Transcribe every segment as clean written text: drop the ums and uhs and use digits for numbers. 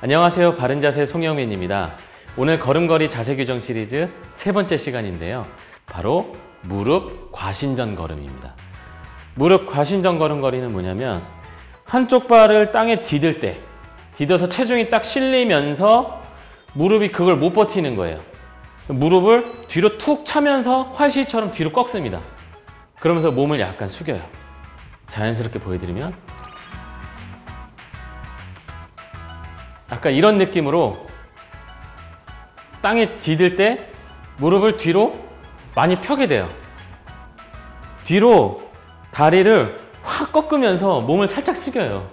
안녕하세요. 바른자세 송영민입니다. 오늘 걸음걸이 자세교정 시리즈 세 번째 시간인데요. 바로 무릎 과신전 걸음입니다. 무릎 과신전 걸음걸이는 뭐냐면 한쪽 발을 땅에 디딜 때, 디뎌서 체중이 딱 실리면서 무릎이 그걸 못 버티는 거예요. 무릎을 뒤로 툭 차면서 활시처럼 뒤로 꺾습니다. 그러면서 몸을 약간 숙여요. 자연스럽게 보여드리면 약간 이런 느낌으로 땅에 디딜 때 무릎을 뒤로 많이 펴게 돼요. 뒤로 다리를 확 꺾으면서 몸을 살짝 숙여요.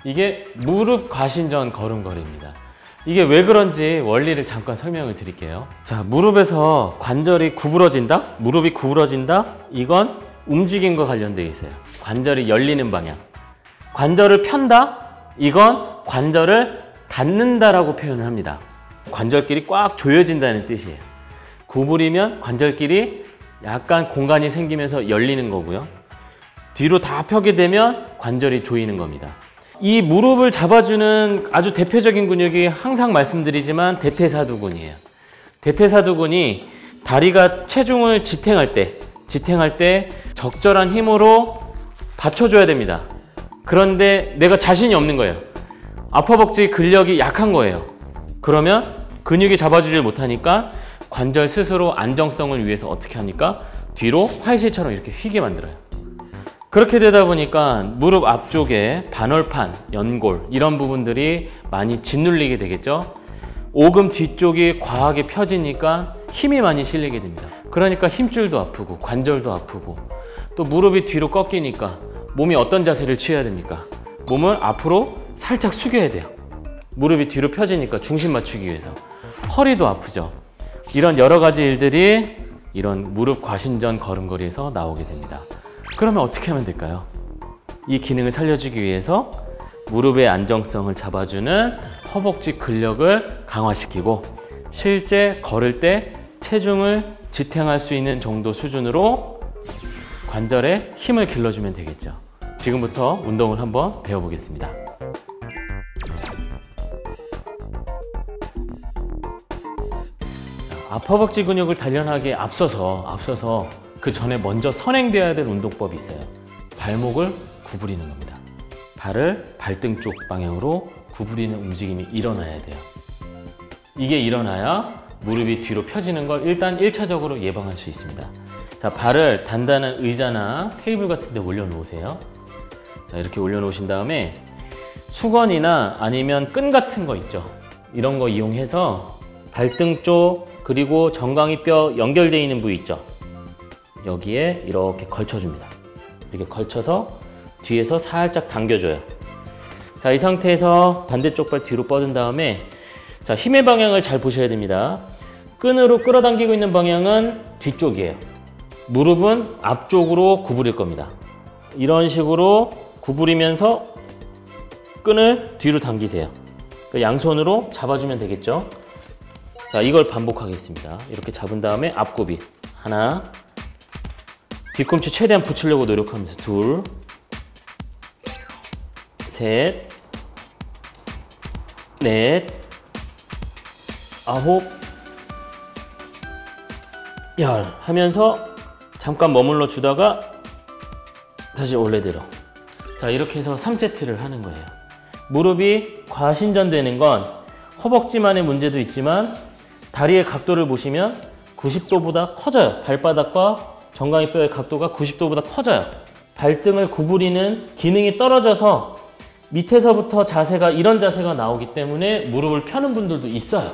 이게 무릎 과신전 걸음걸이입니다. 이게 왜 그런지 원리를 잠깐 설명을 드릴게요. 자, 무릎에서 관절이 구부러진다? 무릎이 구부러진다? 이건 움직임과 관련되어 있어요. 관절이 열리는 방향. 관절을 편다? 이건 관절을 닫는다라고 표현을 합니다. 관절끼리 꽉 조여진다는 뜻이에요. 구부리면 관절끼리 약간 공간이 생기면서 열리는 거고요. 뒤로 다 펴게 되면 관절이 조이는 겁니다. 이 무릎을 잡아주는 아주 대표적인 근육이 항상 말씀드리지만 대퇴사두근이에요. 대퇴사두근이 다리가 체중을 지탱할 때 적절한 힘으로 받쳐줘야 됩니다. 그런데 내가 자신이 없는 거예요. 아퍼벅지 근력이 약한 거예요. 그러면 근육이 잡아주질 못하니까 관절 스스로 안정성을 위해서 어떻게 합니까? 뒤로 활시처럼 이렇게 휘게 만들어요. 그렇게 되다 보니까 무릎 앞쪽에 반월판, 연골 이런 부분들이 많이 짓눌리게 되겠죠. 오금 뒤쪽이 과하게 펴지니까 힘이 많이 실리게 됩니다. 그러니까 힘줄도 아프고 관절도 아프고 또 무릎이 뒤로 꺾이니까 몸이 어떤 자세를 취해야 됩니까? 몸을 앞으로 살짝 숙여야 돼요. 무릎이 뒤로 펴지니까 중심 맞추기 위해서. 허리도 아프죠. 이런 여러 가지 일들이 이런 무릎 과신전 걸음걸이에서 나오게 됩니다. 그러면 어떻게 하면 될까요? 이 기능을 살려주기 위해서 무릎의 안정성을 잡아주는 허벅지 근력을 강화시키고 실제 걸을 때 체중을 지탱할 수 있는 정도 수준으로 관절에 힘을 길러주면 되겠죠. 지금부터 운동을 한번 배워보겠습니다. 아퍼벅지 근육을 단련하기에 앞서서 그 전에 먼저 선행되어야 될 운동법이 있어요. 발목을 구부리는 겁니다. 발을 발등 쪽 방향으로 구부리는 움직임이 일어나야 돼요. 이게 일어나야 무릎이 뒤로 펴지는 걸 일단 1차적으로 예방할 수 있습니다. 자, 발을 단단한 의자나 테이블 같은 데 올려놓으세요. 자, 이렇게 올려놓으신 다음에 수건이나 아니면 끈 같은 거 있죠. 이런 거 이용해서 발등 쪽 그리고 정강이뼈 연결되어 있는 부위 있죠. 여기에 이렇게 걸쳐줍니다. 이렇게 걸쳐서 뒤에서 살짝 당겨줘요. 자, 이 상태에서 반대쪽 발 뒤로 뻗은 다음에 자, 힘의 방향을 잘 보셔야 됩니다. 끈으로 끌어당기고 있는 방향은 뒤쪽이에요. 무릎은 앞쪽으로 구부릴 겁니다. 이런 식으로 구부리면서 끈을 뒤로 당기세요. 양손으로 잡아주면 되겠죠. 자, 이걸 반복하겠습니다. 이렇게 잡은 다음에 앞굽이 하나, 뒤꿈치 최대한 붙이려고 노력하면서 둘, 셋, 넷, 아홉, 열 하면서 잠깐 머물러 주다가 다시 원래대로. 자, 이렇게 해서 3세트를 하는 거예요. 무릎이 과신전되는 건 허벅지만의 문제도 있지만 다리의 각도를 보시면 90도보다 커져요. 발바닥과 정강이뼈의 각도가 90도보다 커져요. 발등을 구부리는 기능이 떨어져서 밑에서부터 자세가 이런 자세가 나오기 때문에 무릎을 펴는 분들도 있어요.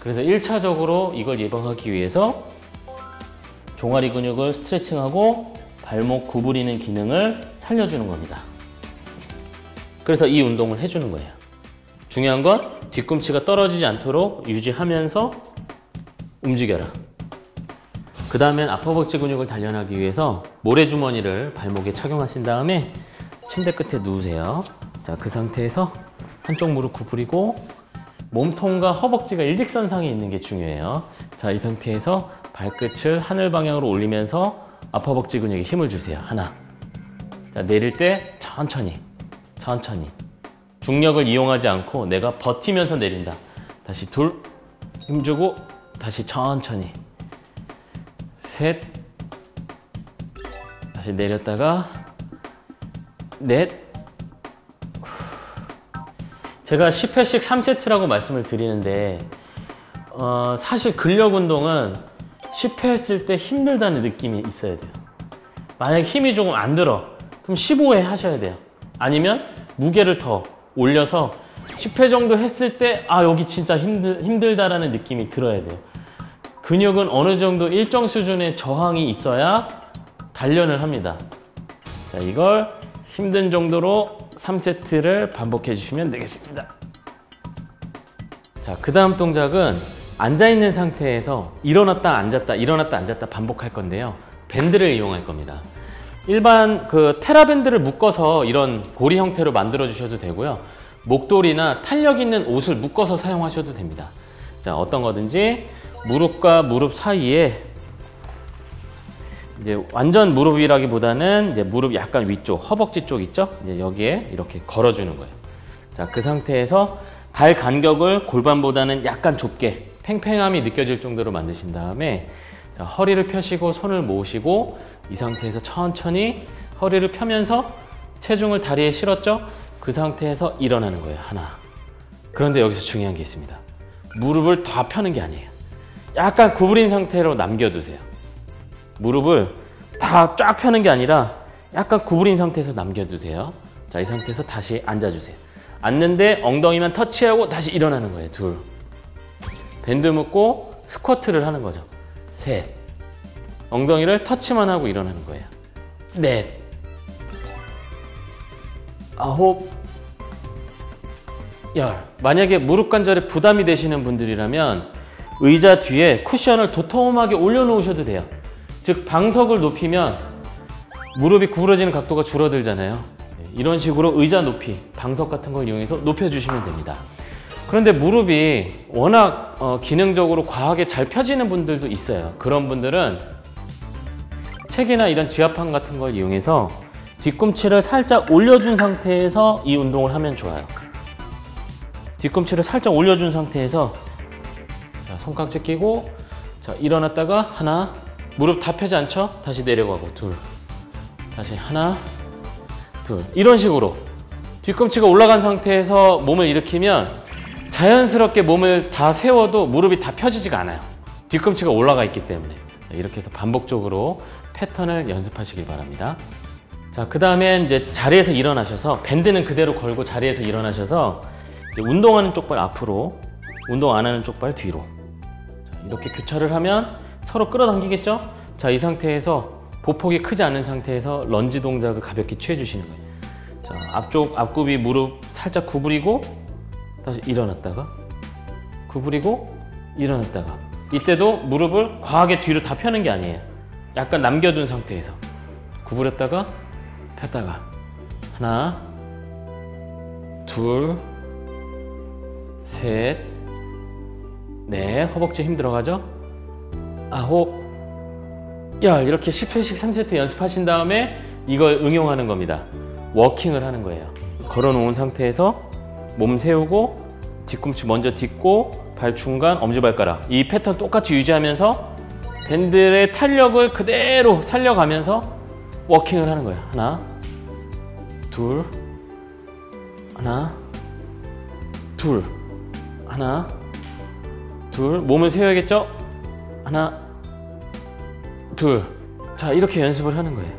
그래서 1차적으로 이걸 예방하기 위해서 종아리 근육을 스트레칭하고 발목 구부리는 기능을 살려주는 겁니다. 그래서 이 운동을 해주는 거예요. 중요한 건 뒤꿈치가 떨어지지 않도록 유지하면서 움직여라. 그 다음엔 아퍼벅지 근육을 단련하기 위해서 모래주머니를 발목에 착용하신 다음에 침대 끝에 누우세요. 자, 그 상태에서 한쪽 무릎 구부리고 몸통과 허벅지가 일직선상에 있는 게 중요해요. 자, 이 상태에서 발끝을 하늘 방향으로 올리면서 아퍼벅지 근육에 힘을 주세요. 하나. 자, 내릴 때 천천히 중력을 이용하지 않고 내가 버티면서 내린다. 다시 둘, 힘주고 다시 천천히 셋, 다시 내렸다가 넷. 제가 10회씩 3세트라고 말씀을 드리는데 사실 근력 운동은 10회 했을 때 힘들다는 느낌이 있어야 돼요. 만약에 힘이 조금 안 들어 그럼 15회 하셔야 돼요. 아니면 무게를 더 올려서 10회 정도 했을 때 여기 진짜 힘들다라는 느낌이 들어야 돼요. 근육은 어느 정도 일정 수준의 저항이 있어야 단련을 합니다. 자, 이걸 힘든 정도로 3세트를 반복해 주시면 되겠습니다. 자, 그 다음 동작은 앉아있는 상태에서 일어났다 앉았다 일어났다 앉았다 반복할 건데요. 밴드를 이용할 겁니다. 일반 테라밴드를 묶어서 이런 고리 형태로 만들어 주셔도 되고요. 목도리나 탄력 있는 옷을 묶어서 사용하셔도 됩니다. 자, 어떤 거든지 무릎과 무릎 사이에 이제 완전 무릎이라기보다는 이제 무릎 약간 위쪽, 허벅지 쪽 있죠? 이제 여기에 이렇게 걸어주는 거예요. 자, 그 상태에서 발 간격을 골반보다는 약간 좁게 팽팽함이 느껴질 정도로 만드신 다음에 자, 허리를 펴시고 손을 모으시고 이 상태에서 천천히 허리를 펴면서 체중을 다리에 실었죠? 그 상태에서 일어나는 거예요. 하나. 그런데 여기서 중요한 게 있습니다. 무릎을 다 펴는 게 아니에요. 약간 구부린 상태로 남겨두세요. 무릎을 다 쫙 펴는 게 아니라 약간 구부린 상태에서 남겨두세요. 자, 이 상태에서 다시 앉아주세요. 앉는데 엉덩이만 터치하고 다시 일어나는 거예요. 둘. 밴드 묶고 스쿼트를 하는 거죠. 셋. 엉덩이를 터치만 하고 일어나는 거예요. 넷. 아홉. 열. 만약에 무릎 관절에 부담이 되시는 분들이라면 의자 뒤에 쿠션을 도톰하게 올려놓으셔도 돼요. 즉 방석을 높이면 무릎이 구부러지는 각도가 줄어들잖아요. 이런 식으로 의자 높이, 방석 같은 걸 이용해서 높여주시면 됩니다. 그런데 무릎이 워낙 기능적으로 과하게 잘 펴지는 분들도 있어요. 그런 분들은 책이나 이런 지압판 같은 걸 이용해서 뒤꿈치를 살짝 올려준 상태에서 이 운동을 하면 좋아요. 뒤꿈치를 살짝 올려준 상태에서 자, 손깍지 끼고 자, 일어났다가 하나, 무릎 다 펴지 않죠? 다시 내려가고 둘, 다시 하나, 둘. 이런 식으로 뒤꿈치가 올라간 상태에서 몸을 일으키면 자연스럽게 몸을 다 세워도 무릎이 다 펴지지가 않아요. 뒤꿈치가 올라가 있기 때문에. 이렇게 해서 반복적으로 패턴을 연습하시길 바랍니다. 자, 그 다음에 이제 자리에서 일어나셔서 밴드는 그대로 걸고 자리에서 일어나셔서 이제 운동하는 쪽발 앞으로, 운동 안 하는 쪽발 뒤로. 자, 이렇게 교차를 하면 서로 끌어당기겠죠? 자, 이 상태에서 보폭이 크지 않은 상태에서 런지 동작을 가볍게 취해주시는 거예요. 자, 앞쪽 앞굽이 무릎 살짝 구부리고 다시 일어났다가 구부리고 일어났다가 이때도 무릎을 과하게 뒤로 다 펴는 게 아니에요. 약간 남겨둔 상태에서 구부렸다가 폈다가 하나, 둘, 셋, 넷. 허벅지 힘 들어가죠? 아홉, 열. 이렇게 10회씩 3세트 연습하신 다음에 이걸 응용하는 겁니다. 워킹을 하는 거예요. 걸어놓은 상태에서 몸 세우고 뒤꿈치 먼저 딛고 발 중간, 엄지발가락. 이 패턴 똑같이 유지하면서 밴드의 탄력을 그대로 살려가면서 워킹을 하는 거예요. 하나, 둘, 하나, 둘, 하나, 둘. 몸을 세워야겠죠? 하나, 둘. 자, 이렇게 연습을 하는 거예요.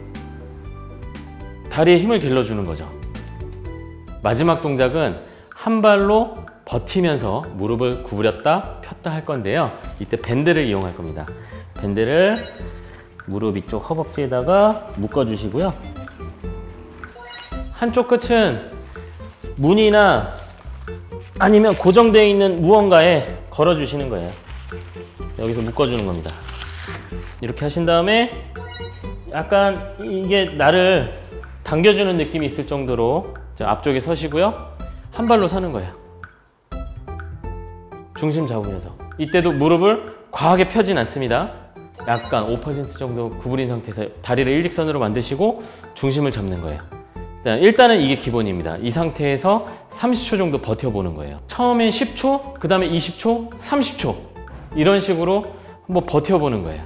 다리에 힘을 길러주는 거죠. 마지막 동작은 한 발로 버티면서 무릎을 구부렸다 폈다 할 건데요. 이때 밴드를 이용할 겁니다. 밴드를 무릎 위쪽 허벅지에다가 묶어주시고요. 한쪽 끝은 문이나 아니면 고정되어 있는 무언가에 걸어주시는 거예요. 여기서 묶어주는 겁니다. 이렇게 하신 다음에 약간 이게 나를 당겨주는 느낌이 있을 정도로 앞쪽에 서시고요. 한 발로 서는 거예요. 중심 잡으면서. 이때도 무릎을 과하게 펴진 않습니다. 약간 5% 정도 구부린 상태에서 다리를 일직선으로 만드시고 중심을 잡는 거예요. 일단은 이게 기본입니다. 이 상태에서 30초 정도 버텨보는 거예요. 처음엔 10초, 그 다음에 20초, 30초 이런 식으로 한번 버텨보는 거예요.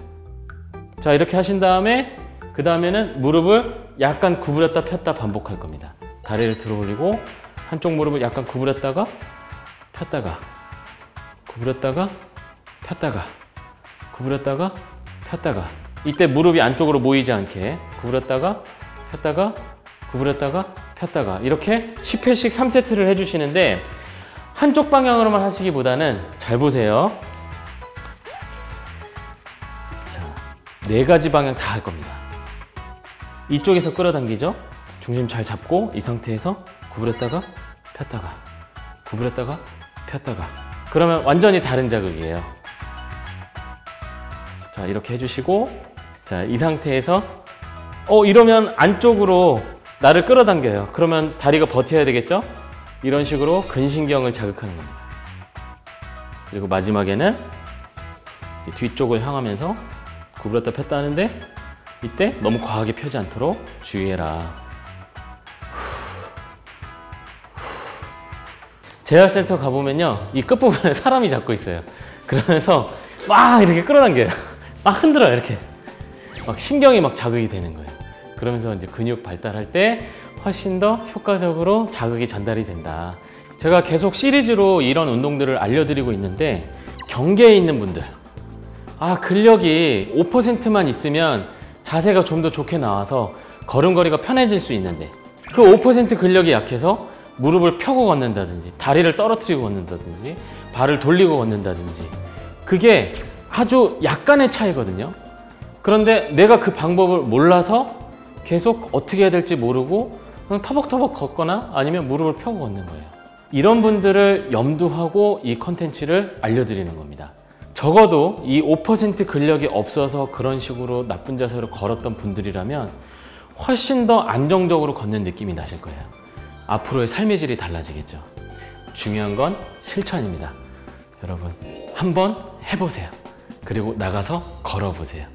자, 이렇게 하신 다음에 그 다음에는 무릎을 약간 구부렸다 폈다 반복할 겁니다. 다리를 들어 올리고 한쪽 무릎을 약간 구부렸다가 폈다가 구부렸다가 폈다가 구부렸다가 폈다가, 이때 무릎이 안쪽으로 모이지 않게 구부렸다가 폈다가 구부렸다가 폈다가, 이렇게 10회씩 3세트를 해주시는데 한쪽 방향으로만 하시기보다는, 잘 보세요. 자, 4가지 방향 다 할 겁니다. 이쪽에서 끌어당기죠. 중심 잘 잡고 이 상태에서 구부렸다가 폈다가 구부렸다가 폈다가, 그러면 완전히 다른 자극이에요. 자, 이렇게 해주시고, 자, 이 상태에서 이러면 안쪽으로 나를 끌어당겨요. 그러면 다리가 버텨야 되겠죠? 이런 식으로 근신경을 자극하는 겁니다. 그리고 마지막에는 뒤쪽을 향하면서 구부렸다 폈다 하는데, 이때 너무 과하게 펴지 않도록 주의해라. 재활센터 가보면요, 이 끝부분에 사람이 잡고 있어요. 그러면서 막 이렇게 끌어당겨요. 막 흔들어요. 이렇게 막 신경이 막 자극이 되는 거예요. 그러면서 이제 근육 발달할 때 훨씬 더 효과적으로 자극이 전달이 된다. 제가 계속 시리즈로 이런 운동들을 알려드리고 있는데, 경계에 있는 분들, 근력이 5%만 있으면 자세가 좀 더 좋게 나와서 걸음걸이가 편해질 수 있는데, 그 5% 근력이 약해서 무릎을 펴고 걷는다든지 다리를 떨어뜨리고 걷는다든지 발을 돌리고 걷는다든지, 그게 아주 약간의 차이거든요. 그런데 내가 그 방법을 몰라서 계속 어떻게 해야 될지 모르고 그냥 터벅터벅 걷거나 아니면 무릎을 펴고 걷는 거예요. 이런 분들을 염두하고 이 컨텐츠를 알려드리는 겁니다. 적어도 이 5% 근력이 없어서 그런 식으로 나쁜 자세로 걸었던 분들이라면 훨씬 더 안정적으로 걷는 느낌이 나실 거예요. 앞으로의 삶의 질이 달라지겠죠. 중요한 건 실천입니다. 여러분, 한번 해보세요. 그리고 나가서 걸어보세요.